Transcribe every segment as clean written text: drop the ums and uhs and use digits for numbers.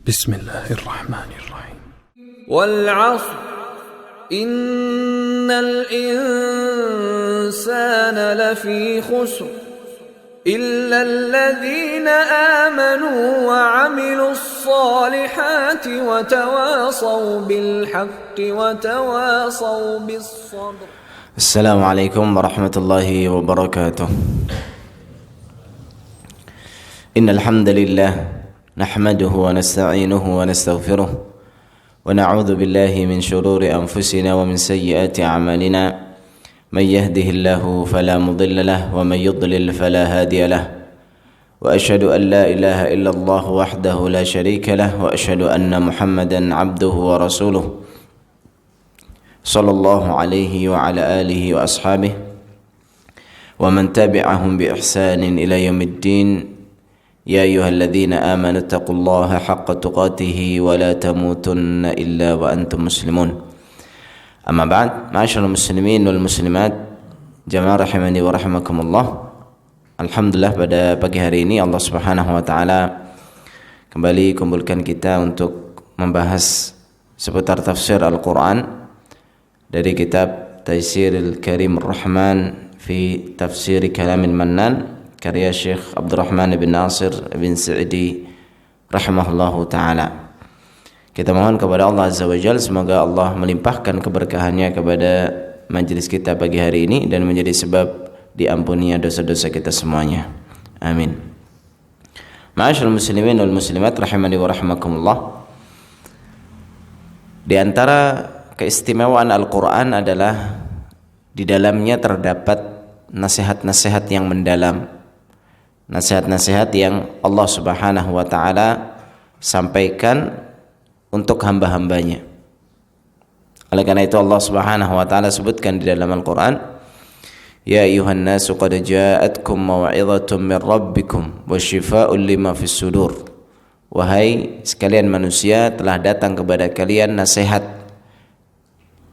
بسم الله الرحمن الرحيم والعصر إن الإنسان لفي خسر إلا الذين آمنوا وعملوا الصالحات وتواصوا بالحق وتواصوا بالصبر. السلام عليكم ورحمة الله وبركاته. إن الحمد لله نحمده ونستعينه ونستغفره ونعوذ بالله من شرور أنفسنا ومن سيئات أعمالنا. من يهده الله فلا مضل له ومن يضلل فلا هادي له وأشهد أن لا إله إلا الله وحده لا شريك له وأشهد أن محمدا عبده ورسوله صلى الله عليه وعلى آله وأصحابه ومن تبعهم بإحسان إلى يوم الدين. يا أيها الذين آمنوا اتقوا الله حق تقاته ولا تموتن إلا وأنتم مسلمون. أما بعد، معاشر المسلمين والmuslimat, jamaah rahimani wa rahimakumullah. Alhamdulillah, pada pagi hari ini Allah Subhanahu wa taala kembali kumpulkan kita untuk membahas seputar tafsir Al-Qur'an dari kitab Taysirul Karim Ar-Rahman fi Tafsir Kalamil Mannan karya Syekh Abdurrahman bin Nasir bin Sa'di rahimahullahu ta'ala. Kita mohon kepada Allah Azza wa Jalla semoga Allah melimpahkan keberkahannya kepada majelis kita pagi hari ini dan menjadi sebab diampuninya dosa-dosa kita semuanya. Amin. Ma'asyiral muslimin wal muslimat rahimani wa rahimakumullah. Di antara keistimewaan Al-Qur'an adalah di dalamnya terdapat nasihat-nasihat yang mendalam. Nasihat-nasihat yang Allah Subhanahu wa taala sampaikan untuk hamba-hambanya. Oleh karena itu Allah Subhanahu wa taala sebutkan di dalam Al-Qur'an, ya ayyuhan nasu qad ja'atkum mau'izatun min rabbikum wa syifaa'un lima fis sudur. Wahai sekalian manusia, telah datang kepada kalian nasihat,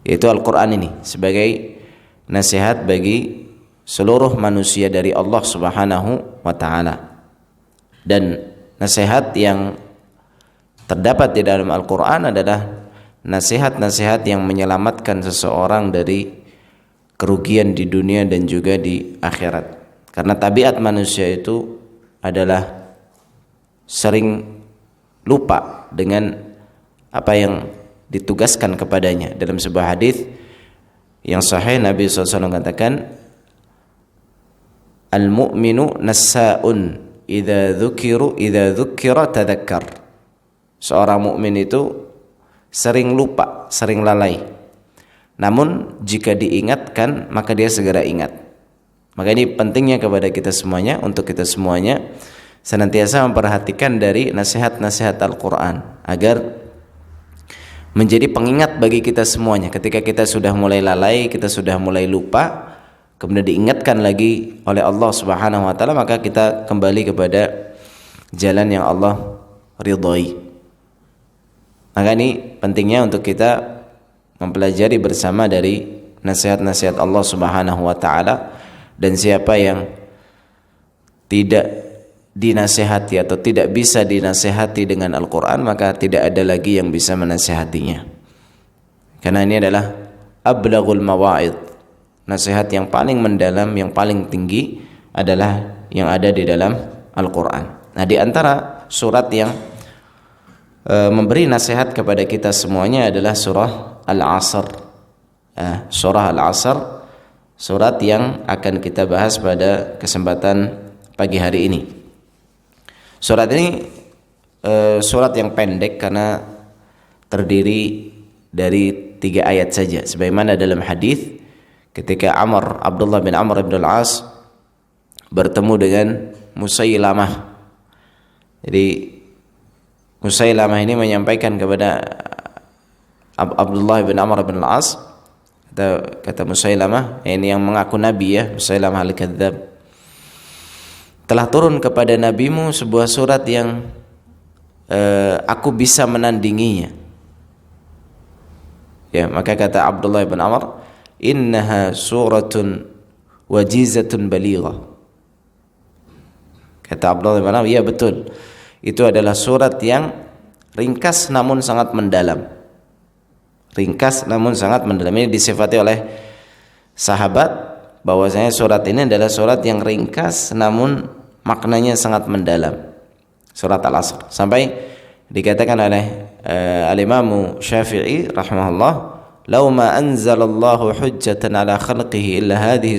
yaitu Al-Qur'an ini sebagai nasihat bagi seluruh manusia dari Allah Subhanahu wa taala. Dan nasihat yang terdapat di dalam Al-Qur'an adalah nasihat-nasihat yang menyelamatkan seseorang dari kerugian di dunia dan juga di akhirat. Karena tabiat manusia itu adalah sering lupa dengan apa yang ditugaskan kepadanya. Dalam sebuah hadis yang sahih Nabi SAW katakan, al-mu'minu nassa'un idza dzukira tadzakkar. Seorang mukmin itu sering lupa, sering lalai. Namun jika diingatkan maka dia segera ingat. Maka ini pentingnya kepada kita semuanya, untuk kita semuanya senantiasa memperhatikan dari nasihat-nasihat Al-Qur'an agar menjadi pengingat bagi kita semuanya. Ketika kita sudah mulai lalai, kita sudah mulai lupa, kemudian diingatkan lagi oleh Allah Subhanahu wa taala, maka kita kembali kepada jalan yang Allah ridhai. Maka ini pentingnya untuk kita mempelajari bersama dari nasihat-nasihat Allah Subhanahu wa taala, dan siapa yang tidak dinasihati atau tidak bisa dinasihati dengan Al-Qur'an, maka tidak ada lagi yang bisa menasihatinya. Karena ini adalah ablaghul mawa'id. Nasihat yang paling mendalam, yang paling tinggi adalah yang ada di dalam Al-Qur'an. Nah, di antara surat yang memberi nasihat kepada kita semuanya adalah surah Al-Asr. Surah Al-Asr, surat yang akan kita bahas pada kesempatan pagi hari ini. Surat ini surat yang pendek karena terdiri dari 3 ayat saja. Sebagaimana dalam hadis ketika Abdullah bin Amr bin Al-As bertemu dengan Musailamah. Jadi Musailamah ini menyampaikan kepada Abdullah bin Amr bin Al-As, kata Musailamah, ini yang mengaku nabi ya, Musailamah al-Kadzdzab, telah turun kepada nabimu sebuah surat yang aku bisa menandinginya. Ya, maka kata Abdullah bin Amr, innaha suratun wajizatun balighah. Kata Abdullah bin Amr, ya betul, itu adalah surat yang ringkas namun sangat mendalam. Ringkas namun sangat mendalam. Ini disifati oleh sahabat bahwasanya surat ini adalah surat yang ringkas namun maknanya sangat mendalam. Surat Al-Asr. Sampai dikatakan oleh Al-Imam Syafi'i rahimahullah, "Law ma anzalallahu hujjatan ala khalqihi illa hadhihi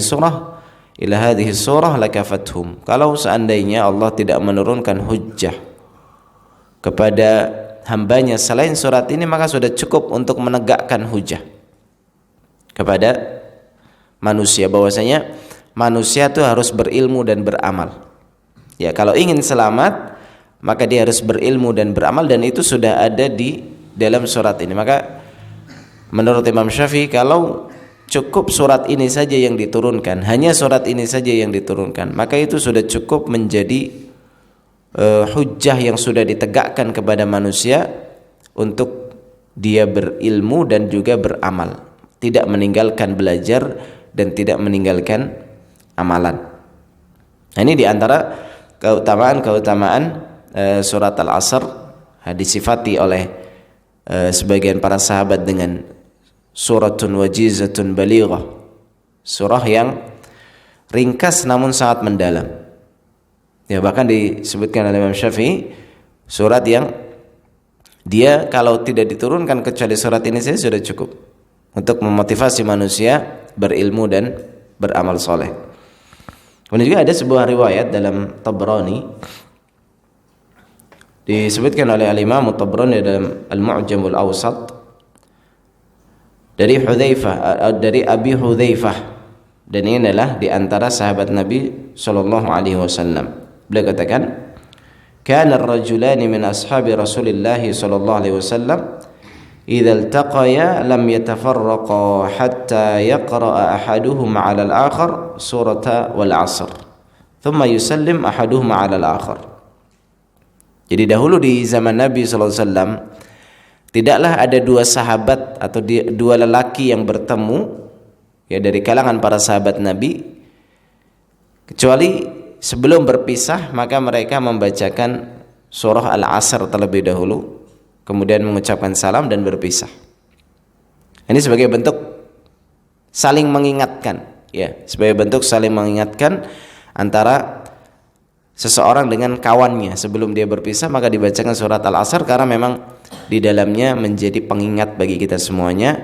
surah lakafathum." Kalau seandainya Allah tidak menurunkan hujjah kepada hambanya selain surat ini, maka sudah cukup untuk menegakkan hujjah kepada manusia, bahwasanya manusia itu harus berilmu dan beramal. Ya, kalau ingin selamat maka dia harus berilmu dan beramal, dan itu sudah ada di dalam surat ini. Maka menurut Imam Syafi'i, kalau cukup surat ini saja yang diturunkan, hanya surat ini saja yang diturunkan, maka itu sudah cukup menjadi hujjah yang sudah ditegakkan kepada manusia untuk dia berilmu dan juga beramal, tidak meninggalkan belajar dan tidak meninggalkan amalan. Nah, ini diantara keutamaan surat Al-Asr, disifati oleh sebagian para sahabat dengan suratun wajizatun balighah, surah yang ringkas namun sangat mendalam. Ya, bahkan disebutkan oleh Imam Syafi'i, surat yang dia kalau tidak diturunkan kecuali surat ini saja sudah cukup untuk memotivasi manusia berilmu dan beramal soleh. Kemudian juga ada sebuah riwayat dalam Tabrani, disebutkan oleh Al-Imam Tabrani dalam Al-Mu'jam Al-Awsat dari Abi Hudzaifah, dan ini adalah di antara sahabat Nabi sallallahu alaihi wasallam. Beliau katakan, "Kana ar-rajulani min ashabi Rasulillah sallallahu alaihi wasallam idza iltaqaya lam yatafarraqa hatta yaqra'a ahaduhum 'ala al-akhar surata wal 'asr thumma yusallim ahaduhum 'ala al-akhar." Jadi dahulu di zaman Nabi sallallahu alaihi wasallam tidaklah ada dua sahabat atau dua lelaki yang bertemu, ya, dari kalangan para sahabat Nabi, kecuali sebelum berpisah maka mereka membacakan surah Al-Asr terlebih dahulu, kemudian mengucapkan salam dan berpisah. Ini sebagai bentuk saling mengingatkan, ya, sebagai bentuk saling mengingatkan antara seseorang dengan kawannya sebelum dia berpisah, maka dibacakan surat Al-Asr karena memang di dalamnya menjadi pengingat bagi kita semuanya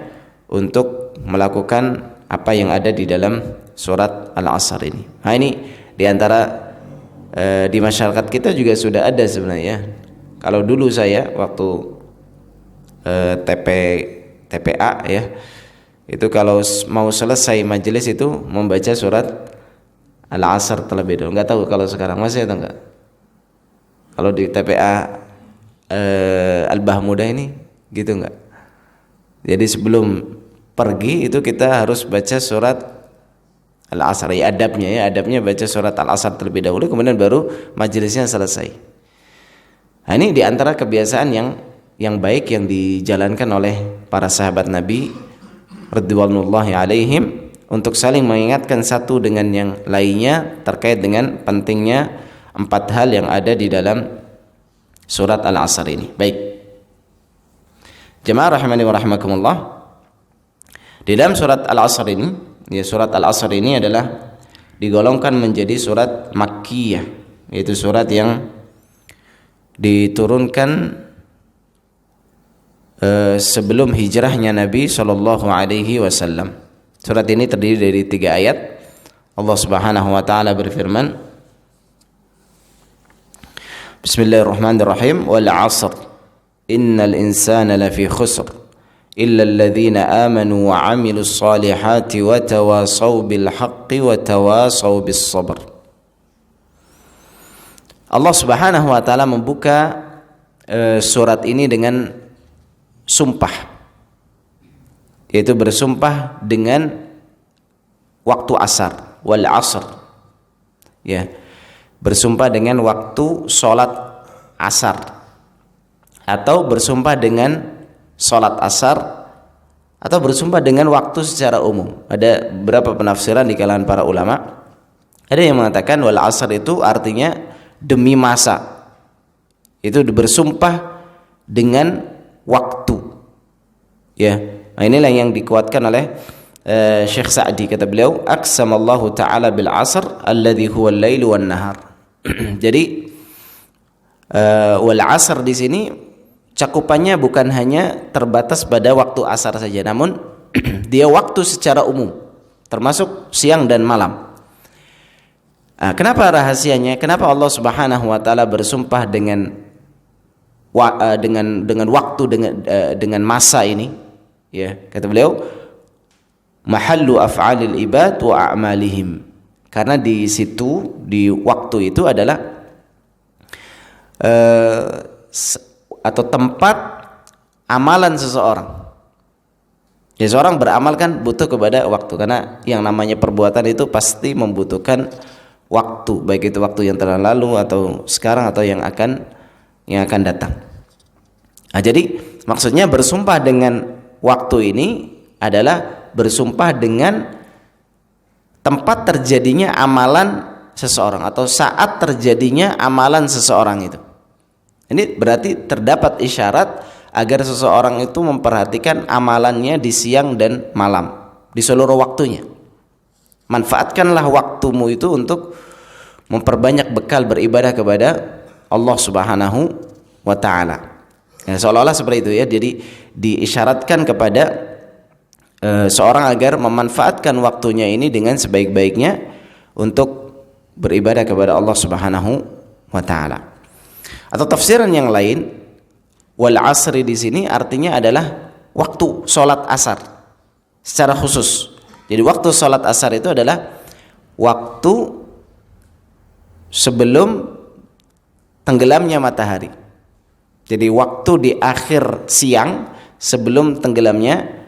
untuk melakukan apa yang ada di dalam surat Al-Asr ini. Nah, ini di antara di masyarakat kita juga sudah ada sebenarnya. Kalau dulu saya waktu TPA, ya, itu kalau mau selesai majelis itu membaca surat Al-Asr terlebih dahulu. Enggak tahu kalau sekarang masih atau enggak. Kalau di TPA Al-Bahmudah ini gitu enggak? Jadi sebelum pergi itu kita harus baca surat Al-Asr, ya, adabnya baca surat Al-Asr terlebih dahulu, kemudian baru majelisnya selesai. Nah, ini diantara kebiasaan yang baik yang dijalankan oleh para sahabat Nabi radhiyallahu alaihim untuk saling mengingatkan satu dengan yang lainnya terkait dengan pentingnya 4 hal yang ada di dalam surat Al-Asr ini. Baik, jemaah rahimani wa rahimakumullah, di dalam surat Al-Asr ini, ya, surat Al-Asr ini adalah digolongkan menjadi surat Makkiyah, yaitu surat yang diturunkan sebelum hijrahnya Nabi sallallahu alaihi wasallam. Surat ini terdiri dari 3 ayat. Allah Subhanahu wa taala berfirman, Bismillahirrahmanirrahim, wal 'asr innal insana lafi khusr illa alladhina amanu wa 'amilus salihati wa tawasaw bil haqqi wa tawasaw bis sabr. Allah Subhanahu wa taala membuka surat ini dengan sumpah, yaitu bersumpah dengan waktu asar, wal 'asr, ya, bersumpah dengan waktu sholat asar, atau bersumpah dengan sholat asar, atau bersumpah dengan waktu secara umum. Ada beberapa penafsiran di kalangan para ulama. Ada yang mengatakan wal 'asr itu artinya demi masa, itu bersumpah dengan waktu. Ya, nah inilah yang dikuatkan oleh Syekh Sa'di, kata beliau, aqsamallahu ta'ala bil 'asr alladhi huwa al-lail wan nahar. Jadi wal 'asr di sini cakupannya bukan hanya terbatas pada waktu asar saja, namun dia waktu secara umum, termasuk siang dan malam. Kenapa rahasianya? Kenapa Allah Subhanahu wa taala bersumpah dengan waktu, dengan masa ini? Ya, kata beliau, mahallu af'alil ibad wa a'malihim. Karena di situ, di waktu itu adalah atau tempat amalan seseorang. Ya, seorang beramal kan butuh kepada waktu, karena yang namanya perbuatan itu pasti membutuhkan waktu, baik itu waktu yang telah lalu atau sekarang atau yang akan datang. Jadi maksudnya bersumpah dengan waktu ini adalah bersumpah dengan tempat terjadinya amalan seseorang atau saat terjadinya amalan seseorang itu. Ini berarti terdapat isyarat agar seseorang itu memperhatikan amalannya di siang dan malam, di seluruh waktunya. Manfaatkanlah waktumu itu untuk memperbanyak bekal beribadah kepada Allah Subhanahu wa ta'ala. Seolah-olah seperti itu ya. Jadi diisyaratkan kepada seorang agar memanfaatkan waktunya ini dengan sebaik-baiknya untuk beribadah kepada Allah Subhanahu wa taala. Atau tafsiran yang lain, wal asri di sini artinya adalah waktu salat asar secara khusus. Jadi waktu salat asar itu adalah waktu sebelum tenggelamnya matahari. Jadi waktu di akhir siang sebelum tenggelamnya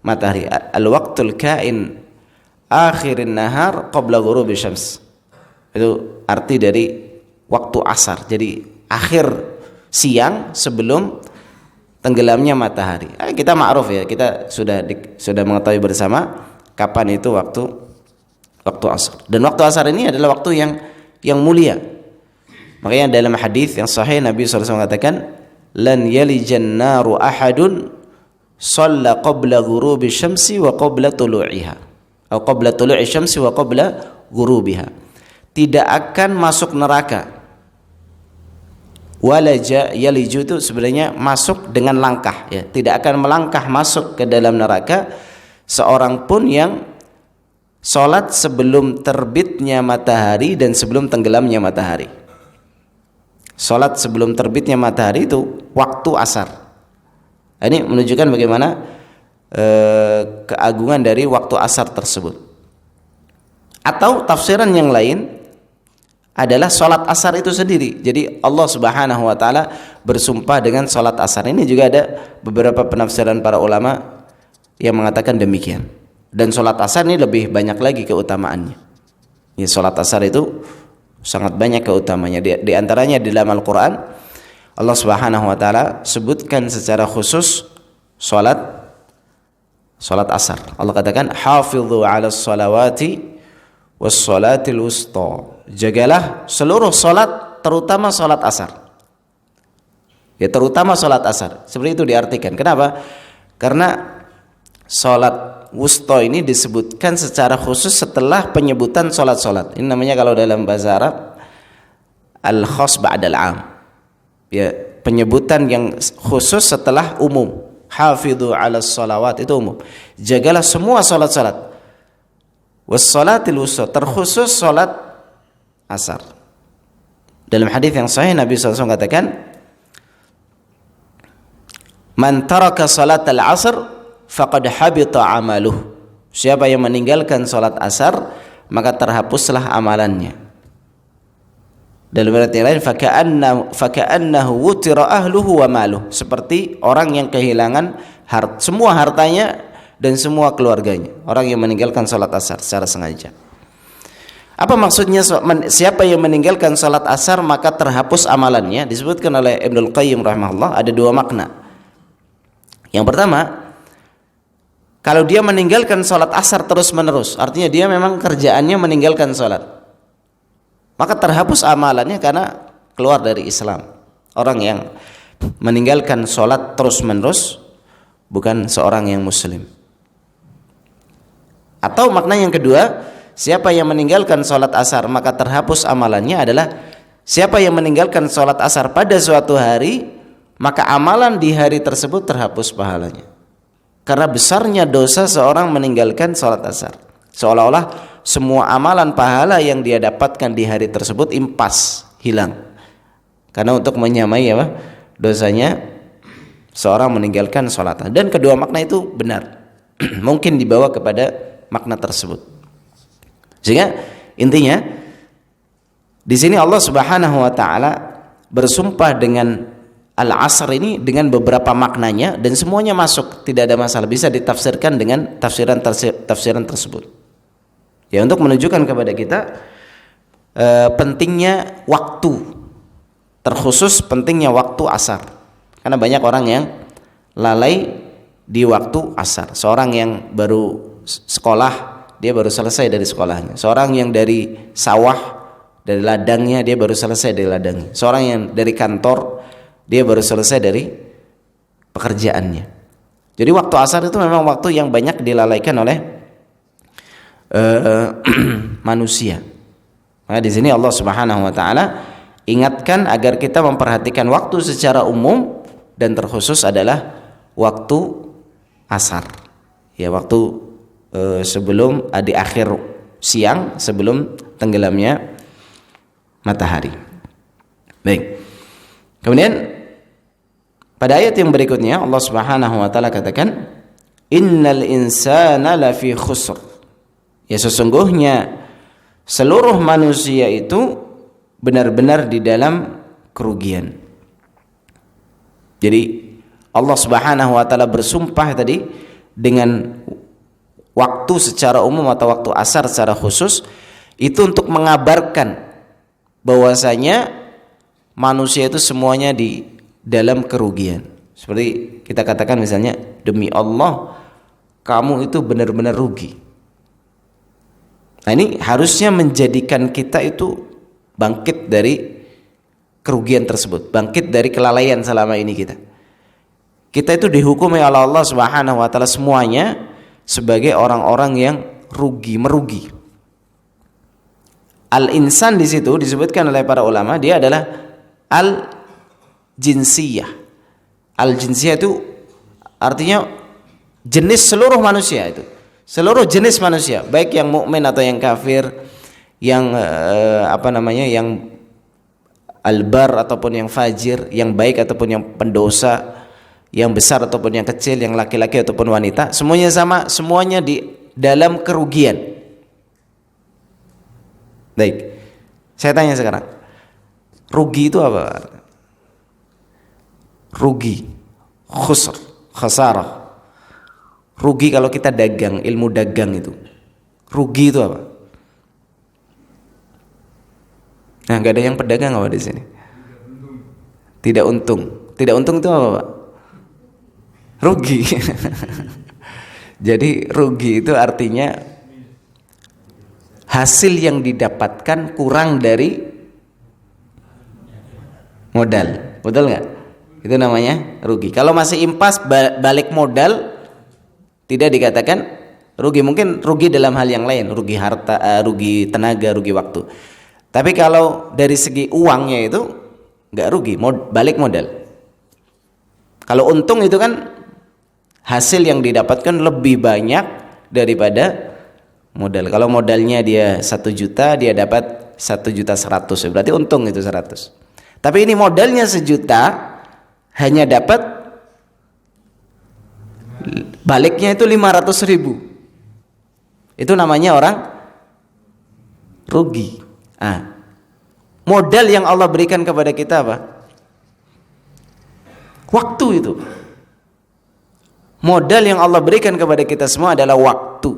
matahari. Al-waqtul kain akhirin nahar qabla ghurubi syams. Itu arti dari waktu asar. Jadi akhir siang sebelum tenggelamnya matahari. Kita ma'ruf ya, kita sudah mengetahui bersama kapan itu waktu asar. Dan waktu asar ini adalah waktu yang mulia. Makanya dalam hadis yang sahih Nabi SAW mengatakan, lan yalijan naru ahadun shalla qabla ghurubi syamsi wa qabla tulu'iha, atau qabla tulu'i syamsi wa qabla ghurubiha. Tidak akan masuk neraka. Walaja yaliju itu sebenarnya masuk dengan langkah ya. Tidak akan melangkah masuk ke dalam neraka seorang pun yang salat sebelum terbitnya matahari dan sebelum tenggelamnya matahari. Salat sebelum terbitnya matahari itu waktu asar. Ini menunjukkan bagaimana keagungan dari waktu asar tersebut. Atau tafsiran yang lain adalah salat asar itu sendiri. Jadi Allah Subhanahu wa taala bersumpah dengan salat asar. Ini juga ada beberapa penafsiran para ulama yang mengatakan demikian. Dan salat asar ini lebih banyak lagi keutamaannya. Ya, salat asar itu sangat banyak keutamanya. Di antaranya di dalam Al-Qur'an Allah Subhanahu wa taala sebutkan secara khusus salat asar. Allah katakan hafidhu 'alas salawati was salatil wusta. Jagalah seluruh salat, terutama salat asar. Ya, terutama salat asar. Seperti itu diartikan. Kenapa? Karena salat wusta ini disebutkan secara khusus setelah penyebutan salat-salat. Ini namanya kalau dalam bahasa Arab al-khas ba'dal 'am. Ya, penyebutan yang khusus setelah umum. Hafidhu 'alas salawat itu umum. Jagalah semua salat-salat. Was salatil wusta, terkhusus salat asar. Dalam hadis yang sahih Nabi SAW katakan, man taraka salat al-asr faqad habita amaluh. Siapa yang meninggalkan salat asar maka terhapuslah amalannya. Dalam riwayat yang lain, faka'annahu wutira ahluhu wa maluh, seperti orang yang kehilangan semua hartanya dan semua keluarganya. Orang yang meninggalkan salat asar secara sengaja. Apa maksudnya siapa yang meninggalkan salat asar maka terhapus amalannya? Disebutkan oleh Ibnul Qayyim rahimahullah ada dua makna. Yang pertama, kalau dia meninggalkan salat asar terus-menerus, artinya dia memang kerjaannya meninggalkan salat, maka terhapus amalannya karena keluar dari Islam. Orang yang meninggalkan sholat terus-menerus bukan seorang yang muslim. Atau makna yang kedua, siapa yang meninggalkan sholat asar maka terhapus amalannya adalah siapa yang meninggalkan sholat asar pada suatu hari, maka amalan di hari tersebut terhapus pahalanya. Karena besarnya dosa seorang meninggalkan sholat asar, seolah-olah semua amalan pahala yang dia dapatkan di hari tersebut impas, hilang. Karena untuk menyamai dosanya seorang meninggalkan sholat. Dan kedua makna itu benar, mungkin dibawa kepada makna tersebut. Sehingga intinya di sini Allah Subhanahu wa taala bersumpah dengan al-asr ini dengan beberapa maknanya dan semuanya masuk, tidak ada masalah, bisa ditafsirkan dengan tafsiran tersebut. Ya, untuk menunjukkan kepada kita pentingnya waktu, terkhusus pentingnya waktu asar. Karena banyak orang yang lalai di waktu asar. Seorang yang baru sekolah, dia baru selesai dari sekolahnya. Seorang yang dari sawah, dari ladangnya, dia baru selesai dari ladangnya. Seorang yang dari kantor, dia baru selesai dari pekerjaannya. Jadi waktu asar itu memang waktu yang banyak dilalaikan oleh manusia. Maka di sini Allah Subhanahu wa taala ingatkan agar kita memperhatikan waktu secara umum dan terkhusus adalah waktu asar. Ya, waktu sebelum di akhir siang sebelum tenggelamnya matahari. Baik. Kemudian pada ayat yang berikutnya Allah Subhanahu wa taala katakan, "Innal insana lafi khusr." Ya, sesungguhnya seluruh manusia itu benar-benar di dalam kerugian. Jadi Allah Subhanahu wa taala bersumpah tadi dengan waktu secara umum atau waktu asar secara khusus itu untuk mengabarkan bahwasanya manusia itu semuanya di dalam kerugian. Seperti kita katakan misalnya, demi Allah kamu itu benar-benar rugi. Nah, ini harusnya menjadikan kita itu bangkit dari kerugian tersebut, bangkit dari kelalaian selama ini kita. Kita itu dihukumi oleh Allah Subhanahu wa taala semuanya sebagai orang-orang yang merugi. Al-insan di situ disebutkan oleh para ulama, dia adalah al-jinsiyah. Al-jinsiyah itu artinya jenis seluruh manusia itu. Seluruh jenis manusia, baik yang mukmin atau yang kafir, yang yang albar ataupun yang fajir, yang baik ataupun yang pendosa, yang besar ataupun yang kecil, yang laki-laki ataupun wanita, semuanya sama, semuanya di dalam kerugian. Baik, saya tanya sekarang, rugi itu apa? Rugi, khusr, khasarah. Rugi kalau kita dagang, ilmu dagang itu. Rugi itu apa? Nah, nggak ada yang pedagang apa di sini? Tidak untung. Tidak untung itu apa, Pak? Rugi. Jadi rugi itu artinya hasil yang didapatkan kurang dari modal. Betul nggak? Itu namanya rugi. Kalau masih impas balik modal, tidak dikatakan rugi. Mungkin rugi dalam hal yang lain, rugi harta, rugi tenaga, rugi waktu. Tapi kalau dari segi uangnya itu nggak rugi, balik modal. Kalau untung itu kan hasil yang didapatkan lebih banyak daripada modal. Kalau modalnya dia 1 juta, dia dapat 1.100.000, berarti untung itu 100. Tapi ini modalnya 1 juta, hanya dapat baliknya itu 500.000. Itu namanya orang rugi. Modal yang Allah berikan kepada kita apa? Waktu itu. Modal yang Allah berikan kepada kita semua adalah waktu.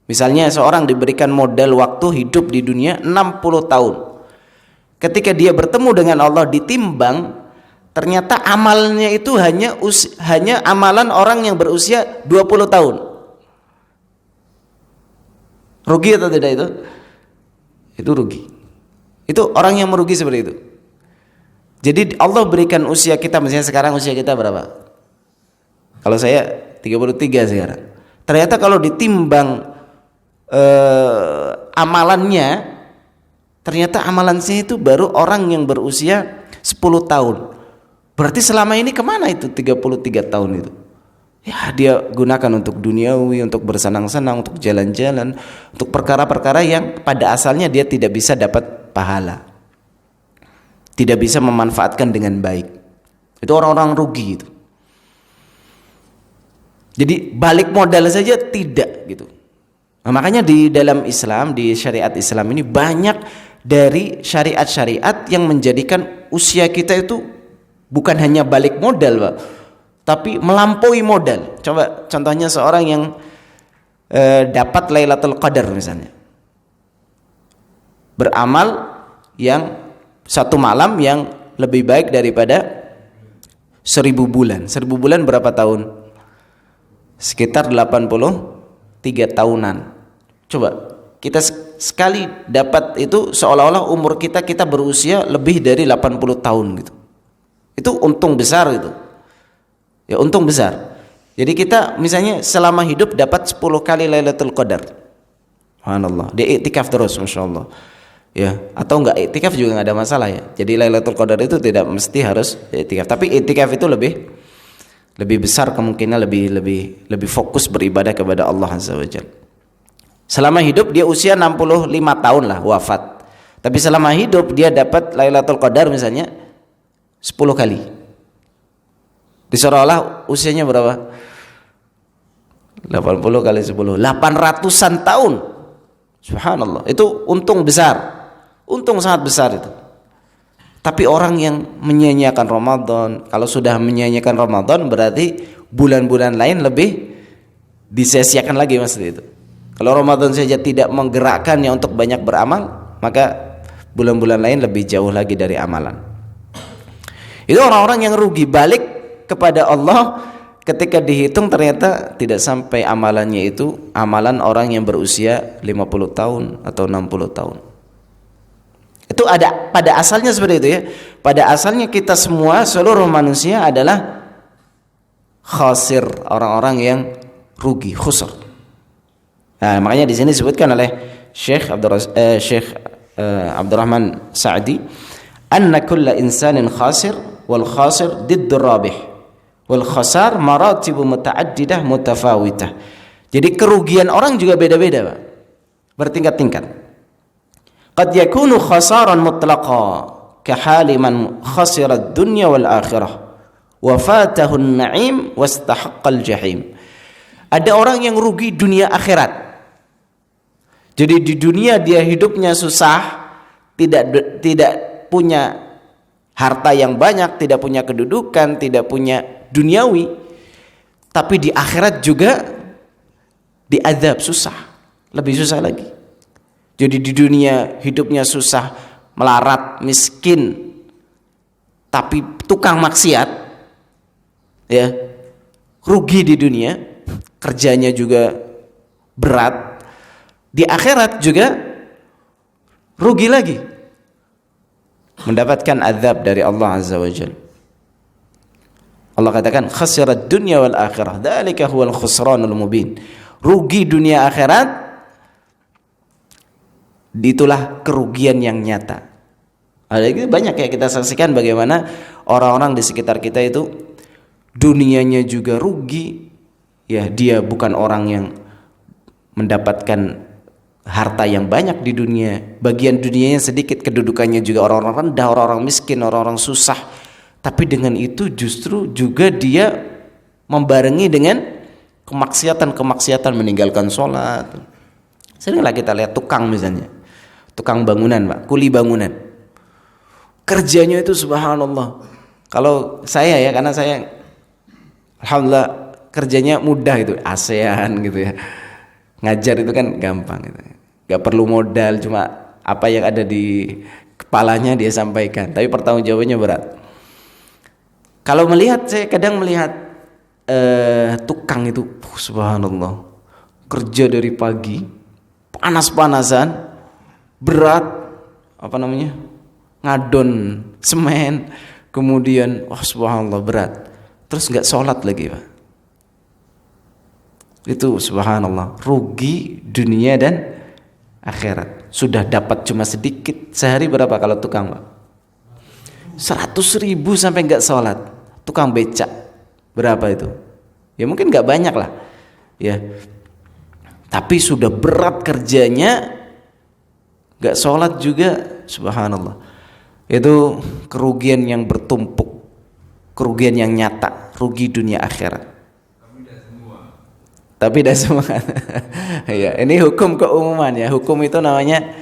Misalnya seorang diberikan modal waktu hidup di dunia 60 tahun. Ketika dia bertemu dengan Allah ditimbang, ternyata amalnya itu hanya amalan orang yang berusia 20 tahun. Rugi atau tidak itu? Itu rugi. Itu orang yang merugi seperti itu. Jadi Allah berikan usia kita, misalnya sekarang usia kita berapa? Kalau saya 33 sekarang. Ternyata kalau ditimbang amalannya, ternyata amalan saya itu baru orang yang berusia 10 tahun. Berarti selama ini kemana itu 33 tahun itu? Ya dia gunakan untuk duniawi, untuk bersenang-senang, untuk jalan-jalan, untuk perkara-perkara yang pada asalnya dia tidak bisa dapat pahala, tidak bisa memanfaatkan dengan baik. Itu orang-orang rugi itu. Jadi balik modal saja tidak gitu. Nah, makanya di dalam Islam, di syariat Islam ini banyak dari syariat-syariat yang menjadikan usia kita itu bukan hanya balik modal, Pak, tapi melampaui modal. Coba contohnya seorang yang dapat Lailatul Qadar misalnya, beramal yang satu malam yang lebih baik daripada 1000 bulan. 1000 bulan berapa tahun? Sekitar 83 tahunan. Coba kita sekali dapat itu seolah-olah umur kita berusia lebih dari 80 tahun gitu. Itu untung besar itu. Ya untung besar. Jadi kita misalnya selama hidup dapat 10 kali Lailatul Qadar. Subhanallah. Dia iktikaf terus, masyaallah. Ya, atau enggak iktikaf juga enggak ada masalah ya. Jadi Lailatul Qadar itu tidak mesti harus iktikaf, tapi iktikaf itu lebih besar kemungkinan lebih fokus beribadah kepada Allah Azza wa Jalla. Selama hidup dia usia 65 tahun lah wafat. Tapi selama hidup dia dapat Lailatul Qadar misalnya 10 kali. Diseolah usianya berapa? 80 kali 10, 800-an tahun. Subhanallah. Itu untung besar. Untung sangat besar itu. Tapi orang yang menyia-nyiakan Ramadan, kalau sudah menyia-nyiakan Ramadan berarti bulan-bulan lain lebih disia-siakan lagi maksud itu. Kalau Ramadan saja tidak menggerakkannya untuk banyak beramal, maka bulan-bulan lain lebih jauh lagi dari amalan. Itu orang-orang yang rugi, balik kepada Allah ketika dihitung ternyata tidak sampai amalannya itu amalan orang yang berusia 50 tahun atau 60 tahun. Itu ada pada asalnya seperti itu ya. Pada asalnya kita semua, seluruh manusia adalah khasir, orang-orang yang rugi, khusr. Nah, makanya di sini disebutkan oleh Syekh Abdurrahman Sa'di, anna kulla insanin khasir wal khasir diddur rabih wal khasar maratibu muta'addidah mutafawitah. Jadi kerugian orang juga beda-beda, Pak. Bertingkat-tingkat. Qad yakunu khasaran mutlaqa ka hali man khasira ad-dunya wal akhirah wa fatahu an-na'im wastahaqqa al-jahim. Ada orang yang rugi dunia akhirat. Jadi di dunia dia hidupnya susah, tidak punya harta yang banyak, tidak punya kedudukan, tidak punya duniawi, tapi di akhirat juga diazab, susah, lebih susah lagi. Jadi di dunia hidupnya susah, melarat, miskin, tapi tukang maksiat, ya, rugi di dunia, kerjanya juga berat. Di akhirat juga rugi lagi, mendapatkan azab dari Allah Azza wa Jalla. Allah katakan khasirat dunya wal akhirah, dzalika huwal khusranul mubin. Rugi dunia akhirat, itulah kerugian yang nyata. Ada banyak ya kita saksikan bagaimana orang-orang di sekitar kita itu dunianya juga rugi. Ya, dia bukan orang yang mendapatkan harta yang banyak di dunia, bagian dunianya sedikit, kedudukannya juga orang-orang rendah, orang-orang miskin, orang-orang susah. Tapi dengan itu justru juga dia membarengi dengan kemaksiatan, meninggalkan sholat. Seringlah kita lihat tukang misalnya, tukang bangunan, Pak, kuli bangunan, kerjanya itu subhanallah. Kalau saya ya, karena saya alhamdulillah kerjanya mudah itu, ASEAN gitu ya. Ngajar itu kan gampang gitu. Gak perlu modal, cuma apa yang ada di kepalanya dia sampaikan, tapi pertanggungjawabannya berat. Kalau melihat, saya kadang melihat tukang itu, subhanallah, kerja dari pagi, panas-panasan, berat, ngadon semen, kemudian wah subhanallah berat, terus nggak sholat lagi Pak. Itu subhanallah rugi dunia dan akhirat. Sudah dapat cuma sedikit, sehari berapa kalau tukang Pak? 100.000 sampai nggak sholat. Tukang becak berapa itu? Ya mungkin nggak banyak lah ya, tapi sudah berat kerjanya, nggak sholat juga, subhanallah. Itu kerugian yang bertumpuk, kerugian yang nyata, rugi dunia akhirat. Tapi tidak semua. Ya, ini hukum keumuman ya. Hukum itu namanya,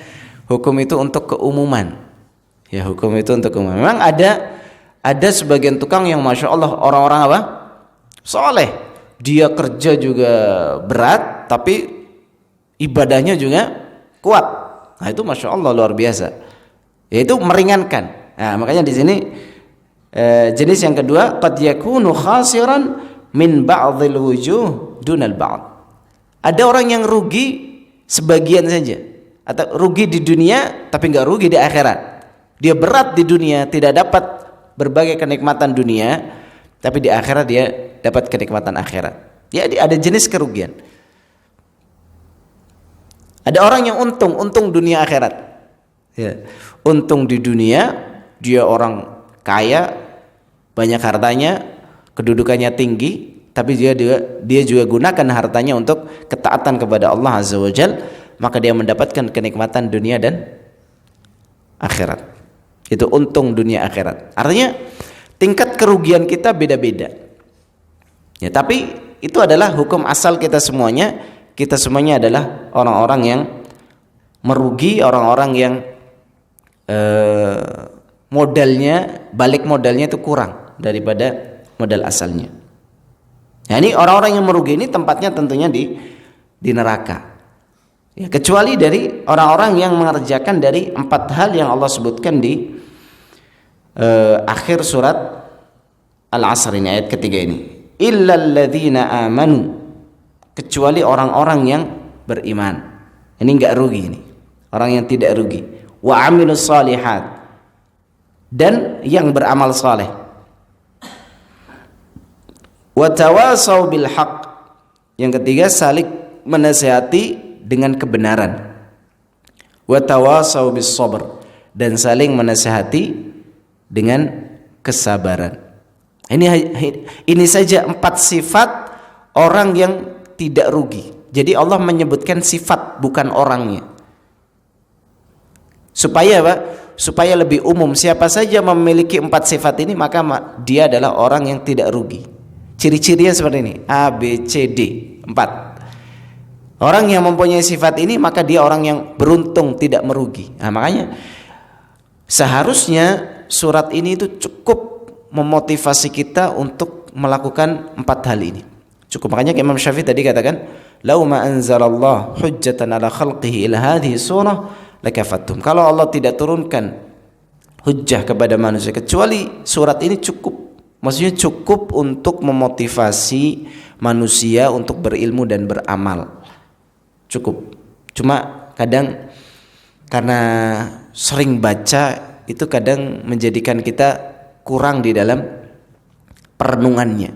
hukum itu untuk keumuman. Ya, hukum itu untuk keumuman. Memang ada sebagian tukang yang masya Allah orang-orang apa? Soleh. Dia kerja juga berat, tapi ibadahnya juga kuat. Nah itu masya Allah luar biasa. Yaitu meringankan. Nah makanya di sini jenis yang kedua, qad yakunu khasiran min ba'dhil wujuh dunal ba'd. Ada orang yang rugi sebagian saja, atau rugi di dunia tapi nggak rugi di akhirat. Dia berat di dunia, tidak dapat berbagai kenikmatan dunia, tapi di akhirat dia dapat kenikmatan akhirat. Ya, ada jenis kerugian. Ada orang yang untung dunia akhirat. Ya. Untung di dunia, dia orang kaya, banyak hartanya, kedudukannya tinggi, tapi dia juga gunakan hartanya untuk ketaatan kepada Allah Azza wa Jalla, maka dia mendapatkan kenikmatan dunia dan akhirat. Itu untung dunia akhirat. Artinya tingkat kerugian kita beda-beda. Ya, tapi itu adalah hukum asal kita semuanya. Kita semuanya adalah orang-orang yang merugi, orang-orang yang balik modalnya itu kurang daripada modal asalnya. Nah, ini orang-orang yang merugi ini tempatnya tentunya di neraka. Ya, kecuali dari orang-orang yang mengerjakan dari 4 hal yang Allah sebutkan di akhir surat Al-Asr ini, ayat ketiga ini. Illal ladzina amanu, kecuali orang-orang yang beriman. Ini enggak rugi ini. Orang yang tidak rugi. Wa amilus shalihat, dan yang beramal saleh. Wa tawasau bil haq, yang ketiga saling menasihati dengan kebenaran. Wa tawasau bis sabr, dan saling menasihati dengan kesabaran. Ini saja 4 sifat orang yang tidak rugi. Jadi Allah menyebutkan sifat bukan orangnya. Supaya apa? Supaya lebih umum, siapa saja memiliki 4 sifat ini maka dia adalah orang yang tidak rugi. Ciri-cirinya seperti ini, A, B, C, D, 4. Orang yang mempunyai sifat ini maka dia orang yang beruntung, tidak merugi. Nah, makanya seharusnya surat ini itu cukup memotivasi kita untuk melakukan 4 hal ini. Cukup. Makanya Imam Syafi'i tadi katakan, "Lau ma anzalallah hujjatan ala khalqihi ila hadhihi surah lakafatum." Kalau Allah tidak turunkan hujjah kepada manusia kecuali surat ini cukup. Maksudnya cukup untuk memotivasi manusia untuk berilmu dan beramal. Cukup. Cuma kadang karena sering baca itu kadang menjadikan kita kurang di dalam perenungannya,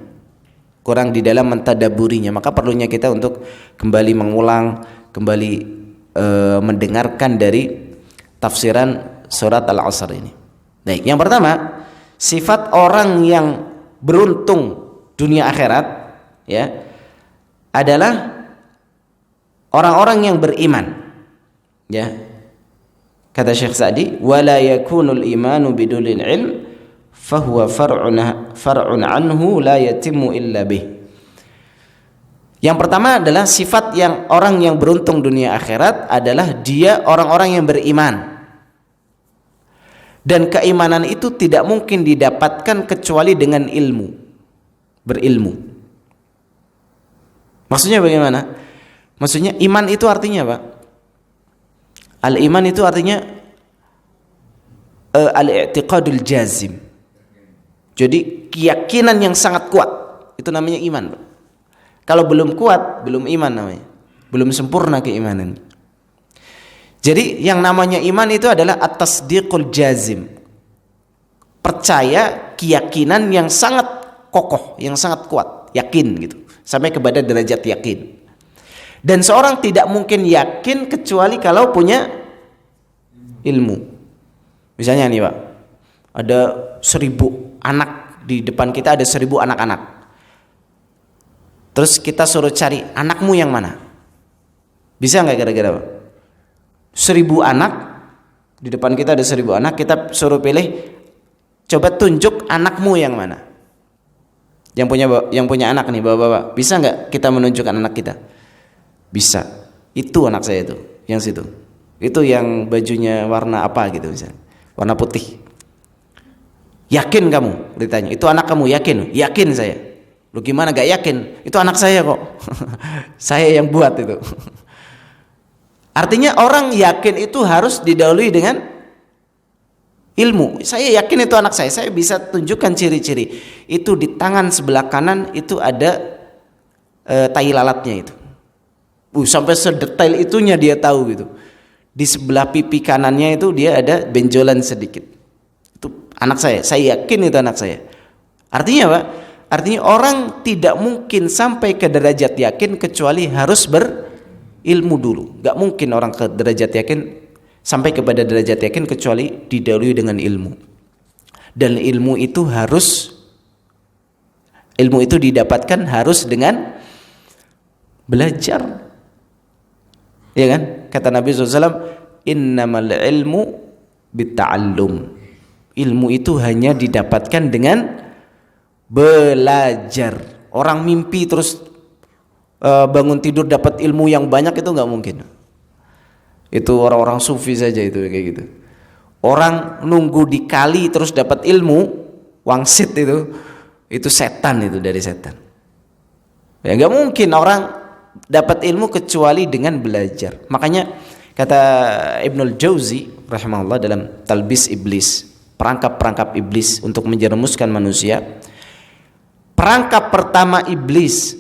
kurang di dalam mentadaburinya. Maka perlunya kita untuk kembali mengulang, kembali mendengarkan dari tafsiran surat Al-Asr ini. Baik, yang pertama, sifat orang yang beruntung dunia akhirat ya adalah orang-orang yang beriman. Ya. Kata Syekh Sa'di, "Wala yakunul imanu bidulil ilm fahuwa far'un anhu la yatimmu illa bih." Yang pertama adalah sifat yang orang yang beruntung dunia akhirat adalah dia orang-orang yang beriman. Dan keimanan itu tidak mungkin didapatkan kecuali dengan ilmu. Berilmu. Maksudnya bagaimana? Maksudnya iman itu artinya apa? Al-iman itu artinya al-i'tiqadul jazim. Jadi keyakinan yang sangat kuat. Itu namanya iman, Pak. Kalau belum kuat, belum iman namanya. Belum sempurna keimanan. Jadi yang namanya iman itu adalah at-tasdiqul jazim. percaya, keyakinan yang sangat kokoh, yang sangat kuat, yakin gitu, sampai kepada derajat yakin. Dan seorang tidak mungkin yakin kecuali kalau punya ilmu. Misalnya nih Pak, ada 1000 anak di depan kita, ada 1000 anak-anak. Terus kita suruh cari anakmu yang mana? Bisa nggak kira-kira Pak? 1000 anak di depan kita, ada 1000 anak, kita suruh pilih, coba tunjuk anakmu yang mana? Yang punya anak nih bapak-bapak, bisa nggak kita menunjukkan anak kita? Bisa. Itu anak saya itu, yang situ. Itu yang bajunya warna apa gitu misalnya, warna putih. Yakin kamu? Ditanya. Itu anak kamu? Yakin? Yakin saya. Lu gimana gak yakin? Itu anak saya kok. Saya yang buat itu. Artinya orang yakin itu harus didahului dengan ilmu. Saya yakin itu anak saya bisa tunjukkan ciri-ciri. Itu di tangan sebelah kanan itu ada tai lalatnya itu. Sampai sedetail itunya dia tahu gitu. Di sebelah pipi kanannya itu dia ada benjolan sedikit. Itu anak saya yakin itu anak saya. Artinya apa? Artinya orang tidak mungkin sampai ke derajat yakin kecuali harus berilmu dulu. Gak mungkin orang ke derajat yakin, sampai kepada derajat yakin kecuali didahului dengan ilmu. Dan ilmu itu didapatkan harus dengan belajar. Ya kan? Kata Nabi SAW, innamal ilmu bitta'allum. Ilmu itu hanya didapatkan dengan belajar. Orang mimpi terus bangun tidur dapat ilmu yang banyak itu nggak mungkin. Itu orang-orang sufi saja itu kayak gitu. Orang nunggu di kali terus dapat ilmu, wangsit itu setan, itu dari setan. Ya nggak mungkin orang dapat ilmu kecuali dengan belajar. Makanya kata Ibnul Jauzi rahimahullah dalam Talbis Iblis, perangkap-perangkap iblis untuk menjerumuskan manusia. Perangkap pertama iblis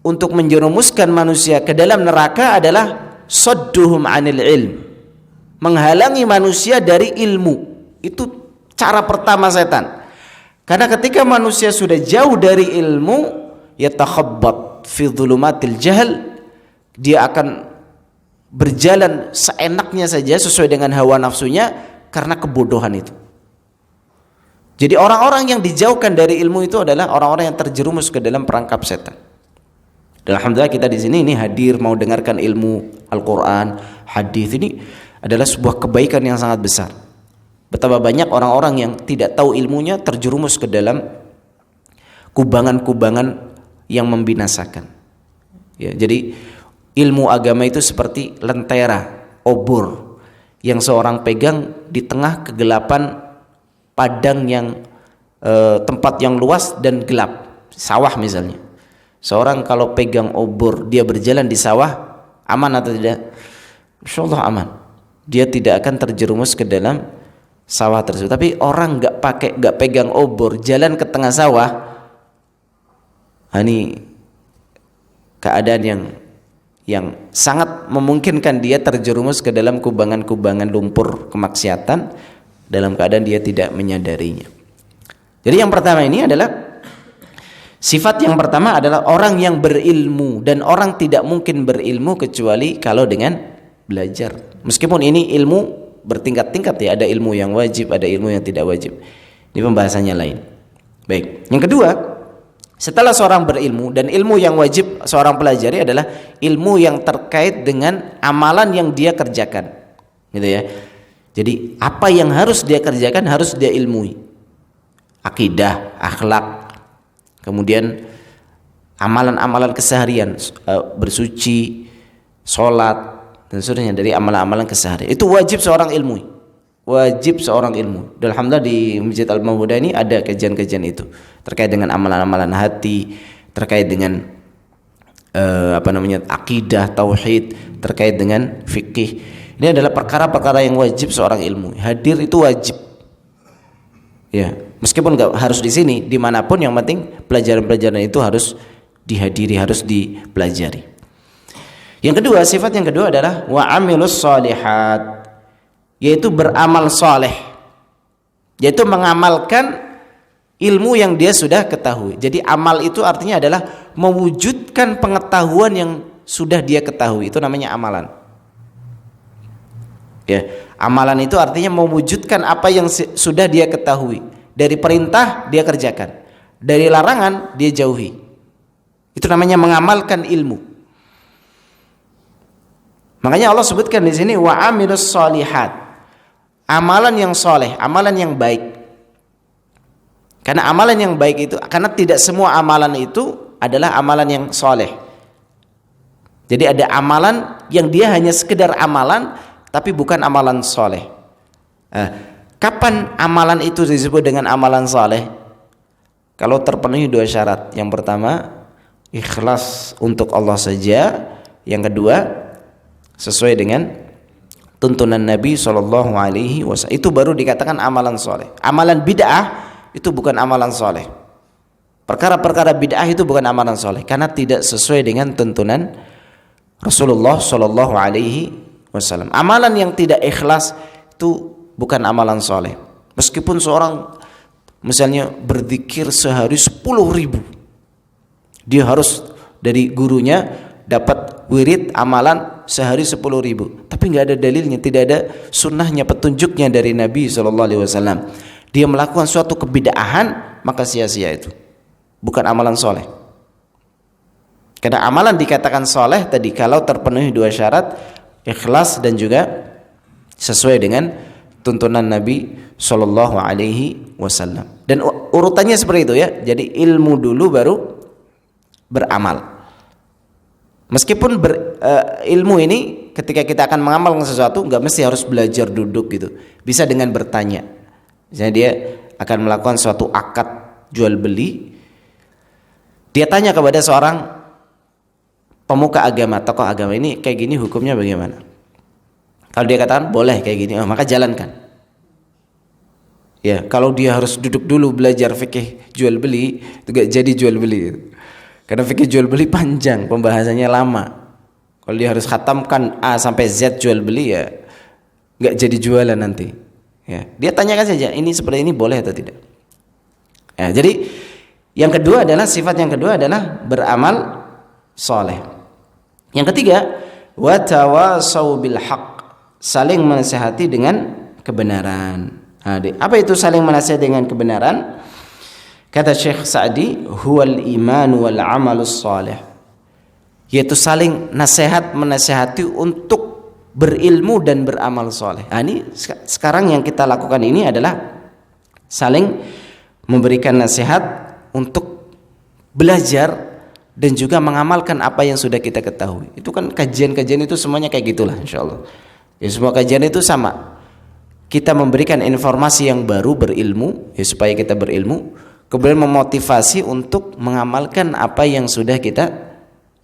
untuk menjerumuskan manusia ke dalam neraka adalah sadduhum 'anil ilm, menghalangi manusia dari ilmu. Itu cara pertama setan. Karena ketika manusia sudah jauh dari ilmu, yatakhabbat fi dhulumatil jahl, dia akan berjalan seenaknya saja sesuai dengan hawa nafsunya karena kebodohan itu. Jadi orang-orang yang dijauhkan dari ilmu itu adalah orang-orang yang terjerumus ke dalam perangkap setan. Dan alhamdulillah kita di sini ini hadir mau dengarkan ilmu Al-Qur'an, hadis, ini adalah sebuah kebaikan yang sangat besar. Betapa banyak orang-orang yang tidak tahu ilmunya terjerumus ke dalam kubangan-kubangan yang membinasakan. Ya, jadi ilmu agama itu seperti lentera, obor yang seorang pegang di tengah kegelapan padang yang tempat yang luas dan gelap, sawah misalnya. Seorang kalau pegang obor, dia berjalan di sawah, aman atau tidak? Insyaallah aman. Dia tidak akan terjerumus ke dalam sawah tersebut. Tapi orang nggak pegang obor, jalan ke tengah sawah, ini keadaan yang sangat memungkinkan dia terjerumus ke dalam kubangan-kubangan lumpur kemaksiatan dalam keadaan dia tidak menyadarinya. Jadi yang pertama ini adalah sifat yang pertama adalah orang yang berilmu, dan orang tidak mungkin berilmu kecuali kalau dengan belajar. Meskipun ini ilmu bertingkat-tingkat ya, ada ilmu yang wajib, ada ilmu yang tidak wajib. Ini pembahasannya lain. Baik. Yang kedua, setelah seorang berilmu, dan ilmu yang wajib seorang pelajari adalah ilmu yang terkait dengan amalan yang dia kerjakan. Gitu ya. Jadi apa yang harus dia kerjakan harus dia ilmui. Akidah, akhlak, kemudian amalan-amalan keseharian, bersuci, sholat, dan seterusnya dari amalan-amalan keseharian. Itu wajib seorang ilmui. Wajib seorang ilmu. Dan alhamdulillah di Masjid Al-Mawudah ini ada kajian-kajian itu terkait dengan amalan-amalan hati, terkait dengan akidah, tauhid, terkait dengan fikih. Ini adalah perkara-perkara yang wajib seorang ilmu. Hadir itu wajib. Ya, meskipun nggak harus di sini, dimanapun yang penting pelajaran-pelajaran itu harus dihadiri, harus dipelajari. Yang kedua, sifat yang kedua adalah wa amilus shalihat, yaitu beramal saleh. yaitu mengamalkan ilmu yang dia sudah ketahui. Jadi amal itu artinya adalah mewujudkan pengetahuan yang sudah dia ketahui. Itu namanya amalan. Ya, amalan itu artinya mewujudkan apa yang sudah dia ketahui. Dari perintah dia kerjakan, dari larangan dia jauhi. Itu namanya mengamalkan ilmu. Makanya Allah sebutkan di sini wa amilus sholihat. Amalan yang soleh, amalan yang baik. Karena amalan yang baik itu, karena tidak semua amalan itu adalah amalan yang soleh. Jadi ada amalan yang dia hanya sekedar amalan, tapi bukan amalan soleh. Kapan amalan itu disebut dengan amalan soleh? Kalau terpenuhi dua syarat. Yang pertama, ikhlas untuk Allah saja. Yang kedua, sesuai dengan tuntunan Nabi SAW. Itu baru dikatakan amalan soleh. Amalan bid'ah itu bukan amalan soleh. Perkara-perkara bid'ah itu bukan amalan soleh karena tidak sesuai dengan tuntunan Rasulullah SAW. Amalan yang tidak ikhlas itu bukan amalan soleh. Meskipun seorang misalnya berzikir sehari 10.000, dia harus dari gurunya dapat wirid amalan sehari 10.000, tapi nggak ada dalilnya, tidak ada sunnahnya, petunjuknya dari Nabi SAW. Dia melakukan suatu kebid'ahan, maka sia-sia itu, bukan amalan soleh. Karena amalan dikatakan soleh tadi kalau terpenuhi dua syarat, ikhlas dan juga sesuai dengan tuntunan Nabi SAW. Dan urutannya seperti itu ya. Jadi ilmu dulu baru beramal. Meskipun ilmu ini ketika kita akan mengamalkan sesuatu nggak mesti harus belajar duduk gitu. Bisa dengan bertanya. Misalnya dia akan melakukan suatu akad jual beli, dia tanya kepada seorang pemuka agama, tokoh agama, ini kayak gini hukumnya bagaimana? Kalau dia katakan boleh kayak gini, maka jalankan. Ya, kalau dia harus duduk dulu belajar fikih jual beli, itu gak jadi jual beli. Karena fikih jual beli panjang, pembahasannya lama. Kalau dia harus khatamkan A sampai Z jual beli, ya gak jadi jualan nanti. Ya, dia tanyakan saja, ini seperti ini boleh atau tidak. Ya, jadi yang kedua adalah sifat yang kedua adalah beramal soleh. Yang ketiga, watawasau bil haq, saling menasihati dengan kebenaran. Apa itu saling menasihati dengan kebenaran? Kata Syekh Sa'di, huwal iman wal amalus soleh, yaitu saling nasihat menasihati untuk berilmu dan beramal soleh. Ini sekarang yang kita lakukan ini adalah saling memberikan nasihat untuk belajar dan juga mengamalkan apa yang sudah kita ketahui. Itu kan kajian-kajian itu semuanya kayak gitulah insyaallah. Ya, semua kajian itu sama. Kita memberikan informasi yang baru, berilmu ya, supaya kita berilmu, kemudian memotivasi untuk mengamalkan apa yang sudah kita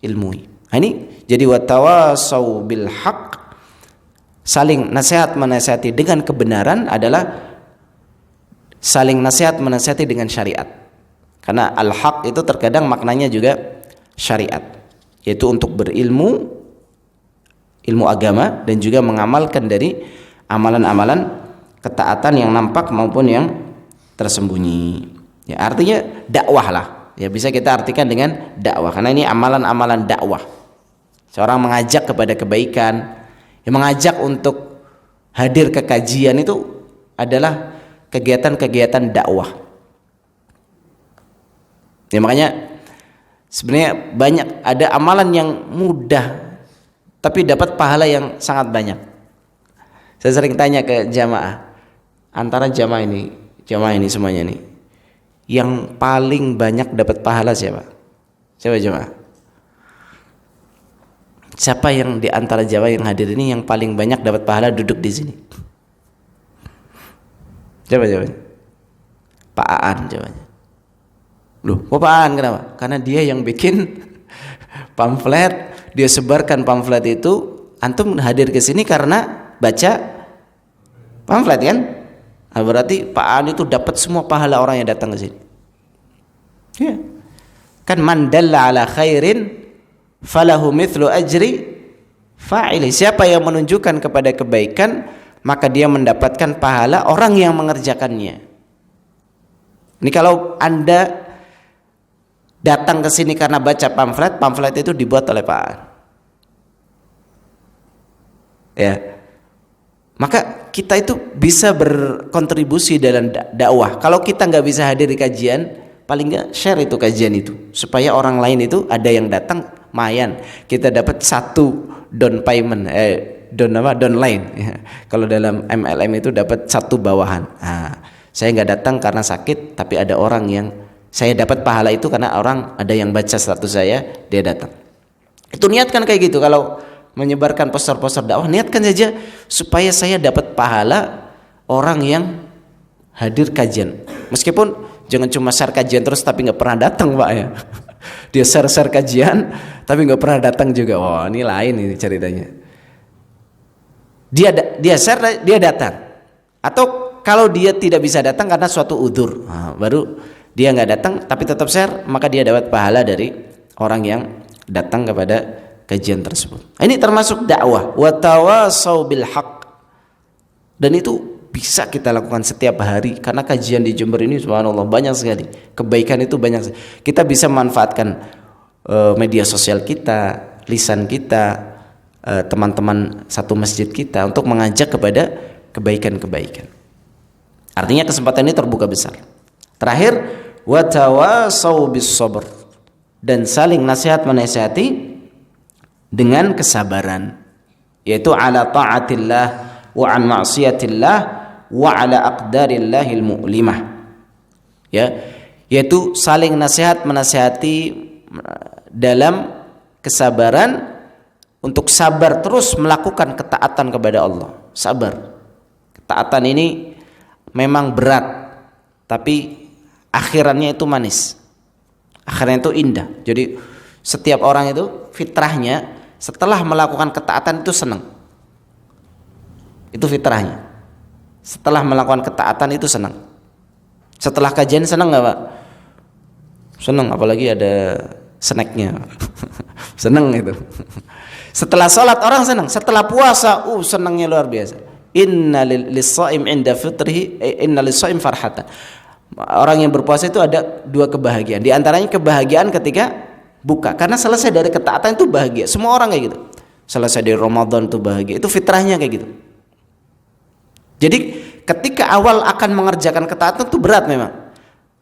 ilmui. Ini jadi watawasau bil haq, saling nasihat menasihati dengan kebenaran adalah saling nasihat menasihati dengan syariat. Karena al-haq itu terkadang maknanya juga syariat, yaitu untuk berilmu, ilmu agama, dan juga mengamalkan dari amalan-amalan ketaatan yang nampak maupun yang tersembunyi. Ya, artinya dakwah lah. Ya, bisa kita artikan dengan dakwah karena ini amalan-amalan dakwah. Seorang mengajak kepada kebaikan, yang mengajak untuk hadir ke kajian itu adalah kegiatan-kegiatan dakwah. Ya, makanya sebenarnya banyak ada amalan yang mudah tapi dapat pahala yang sangat banyak. Saya sering tanya ke jamaah, antara jamaah ini semuanya nih, yang paling banyak dapat pahala siapa? Siapa jamaah? Siapa yang di antara jamaah yang hadir ini yang paling banyak dapat pahala duduk di sini? Siapa jawabnya? Pak Aan jawabnya. Loh, kok Pak Aan kenapa? Karena dia yang bikin pamflet, dia sebarkan pamflet itu. Antum hadir ke sini karena baca pamflet kan? Nah, berarti Pak Aan itu dapat semua pahala orang yang datang ke sini. Ya. Kan man dalla ala khairin falahu mithlu ajri fa'ili. Siapa yang menunjukkan kepada kebaikan, maka dia mendapatkan pahala orang yang mengerjakannya. Ini kalau Anda datang ke sini karena baca pamflet, pamflet itu dibuat oleh Pak Aan. Ya. Maka kita itu bisa berkontribusi dalam dakwah. Kalau kita nggak bisa hadir di kajian, paling nggak share itu kajian itu, supaya orang lain itu ada yang datang, mayan. Kita dapat satu down payment, down line. Ya. Kalau dalam MLM itu dapat satu bawahan. Nah, saya nggak datang karena sakit, tapi ada orang yang saya dapat pahala itu karena orang ada yang baca status saya, dia datang. Itu niatkan kayak gitu. Kalau menyebarkan poster-poster dakwah, niatkan saja supaya saya dapat pahala orang yang hadir kajian. Meskipun jangan cuma share kajian terus tapi nggak pernah datang, Pak ya. Dia share kajian tapi nggak pernah datang juga. Wah, ini lain ini ceritanya. Dia share, dia datang. Atau kalau dia tidak bisa datang karena suatu udzur, nah, baru dia nggak datang tapi tetap share, maka dia dapat pahala dari orang yang datang kepada kajian tersebut. Ini termasuk dakwah, wa tawasau bil haq. Dan itu bisa kita lakukan setiap hari karena kajian di Jember ini subhanallah banyak sekali. Kebaikan itu banyak. Kita bisa memanfaatkan media sosial kita, lisan kita, teman-teman satu masjid kita untuk mengajak kepada kebaikan-kebaikan. Artinya kesempatan ini terbuka besar. Terakhir, wa tawasau bis sabr, dan saling nasihat menasihati dengan kesabaran, yaitu ala ta'atillah wa an ma'siyatillah wa ala aqdarillahil mu'limah. Ya, yaitu saling nasihat menasihati dalam kesabaran, untuk sabar terus melakukan ketaatan kepada Allah. Sabar. Ketaatan ini memang berat, tapi akhirannya itu manis. Akhirannya itu indah. Jadi setiap orang itu fitrahnya setelah melakukan ketaatan itu senang. Itu fitrahnya. Setelah melakukan ketaatan itu senang. Setelah kajian senang nggak, Pak? Senang, apalagi ada snacknya. Senang itu. Setelah sholat orang senang. Setelah puasa, senangnya luar biasa. Inna lis-shaim 'inda fitrihi, inna lis-shaim farhatan. Orang yang berpuasa itu ada dua kebahagiaan. Di antaranya kebahagiaan ketika buka, karena selesai dari ketaatan itu bahagia. Semua orang kayak gitu. Selesai dari Ramadan itu bahagia. Itu fitrahnya kayak gitu. Jadi ketika awal akan mengerjakan ketaatan itu berat memang.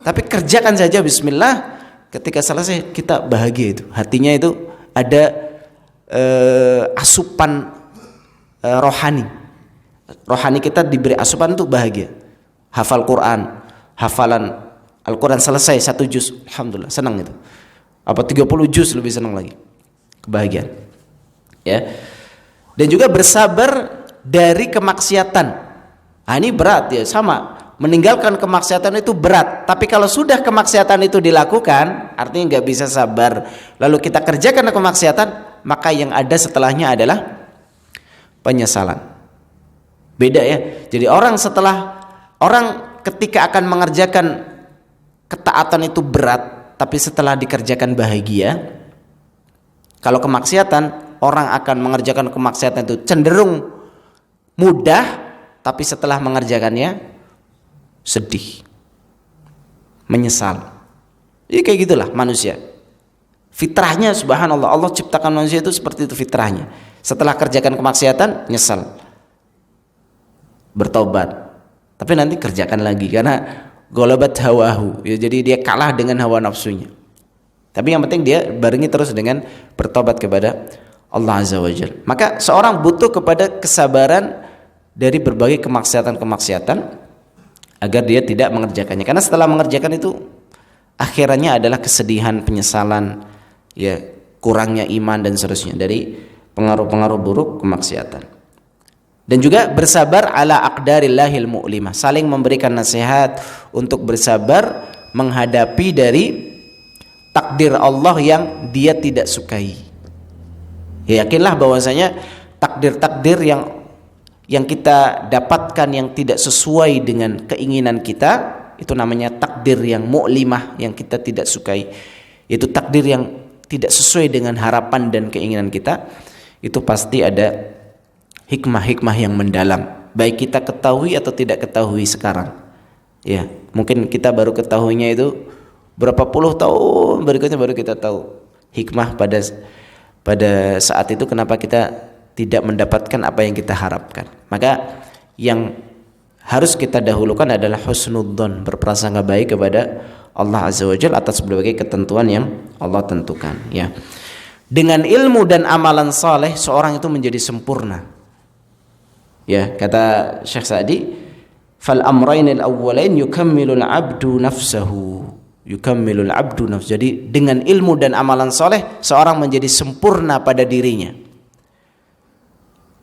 Tapi kerjakan saja bismillah. Ketika selesai kita bahagia itu. Hatinya itu ada asupan rohani. Rohani kita diberi asupan untuk bahagia. Hafal Quran, hafalan Al-Quran selesai 1 juz, alhamdulillah, senang itu. Apa 30 juz lebih senang lagi. Kebahagiaan. Ya. Dan juga bersabar dari kemaksiatan. Nah, ini berat ya, sama. Meninggalkan kemaksiatan itu berat. Tapi kalau sudah kemaksiatan itu dilakukan, artinya nggak bisa sabar. Lalu kita kerjakan kemaksiatan, maka yang ada setelahnya adalah penyesalan. Beda ya. Jadi orang ketika akan mengerjakan ketaatan itu berat, tapi setelah dikerjakan bahagia. Kalau kemaksiatan, orang akan mengerjakan kemaksiatan itu cenderung mudah, tapi setelah mengerjakannya sedih, menyesal. Jadi kayak gitulah manusia. Fitrahnya subhanallah, Allah ciptakan manusia itu seperti itu fitrahnya. Setelah kerjakan kemaksiatan, nyesal, bertobat, tapi nanti kerjakan lagi karena golabat hawahu, ya, jadi dia kalah dengan hawa nafsunya. Tapi yang penting dia barengi terus dengan bertobat kepada Allah Azza wa Jalla. Maka seorang butuh kepada kesabaran dari berbagai kemaksiatan-kemaksiatan agar dia tidak mengerjakannya. Karena setelah mengerjakan itu akhirannya adalah kesedihan, penyesalan, ya, kurangnya iman dan seterusnya dari pengaruh-pengaruh buruk kemaksiatan. Dan juga bersabar ala aqdarillahil mu'limah, saling memberikan nasihat untuk bersabar menghadapi dari takdir Allah yang dia tidak sukai. Ya, yakinlah bahwasanya takdir-takdir yang kita dapatkan yang tidak sesuai dengan keinginan kita, itu namanya takdir yang mu'limah, yang kita tidak sukai. Itu takdir yang tidak sesuai dengan harapan dan keinginan kita. Itu pasti ada hikmah-hikmah yang mendalam baik kita ketahui atau tidak ketahui sekarang. Ya, mungkin kita baru ketahuinya itu berapa puluh tahun berikutnya baru kita tahu hikmah pada saat itu kenapa kita tidak mendapatkan apa yang kita harapkan. Maka yang harus kita dahulukan adalah husnudzon, berprasangka baik kepada Allah Azza wa Jalla atas berbagai ketentuan yang Allah tentukan, ya. Dengan ilmu dan amalan saleh seorang itu menjadi sempurna. Ya, kata Syekh Sa'di, fal amrainil awwalain yukammilul abdu nafsahu. Yukammilul abdu nafs. Jadi dengan ilmu dan amalan soleh seorang menjadi sempurna pada dirinya.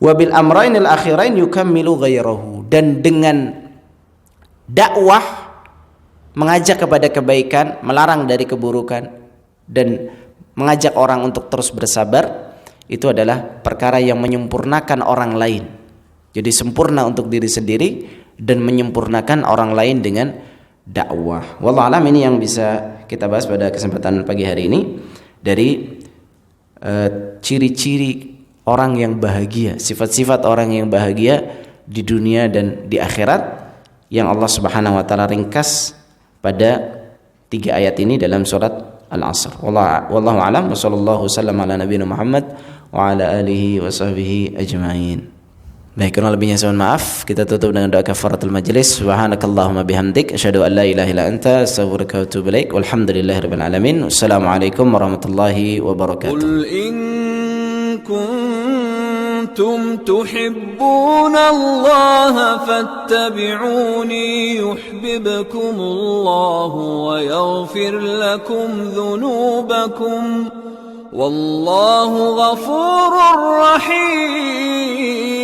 Wabil amrainil akhirain yukammilu ghairahu. Dan dengan dakwah, mengajak kepada kebaikan, melarang dari keburukan, dan mengajak orang untuk terus bersabar, itu adalah perkara yang menyempurnakan orang lain. Jadi sempurna untuk diri sendiri dan menyempurnakan orang lain dengan dakwah. Wallahu alam, ini yang bisa kita bahas pada kesempatan pagi hari ini dari ciri-ciri orang yang bahagia, sifat-sifat orang yang bahagia di dunia dan di akhirat yang Allah Subhanahu wa taala ringkas pada 3 ayat ini dalam surat Al-Asr. Wallahu alam, wa sallallahu wasallam ala nabiyina Muhammad wa ala alihi wa sahbihi ajma'in. Baik, kurang lebihnya mohon maaf. Kita tutup dengan doa kafaratul majlis. Subhanakallahumma bihamdik asyhadu an la ilaha illa anta astaghfiruka wa atubu ilaik. Walhamdulillahirabbil alamin. Wassalamualaikum warahmatullahi wabarakatuh. Qul in kuntum tuhibbuna Allah fattabi'uni yuhibbukumullah wa yaghfir lakum dhunubakum wallahu ghafurur rahim.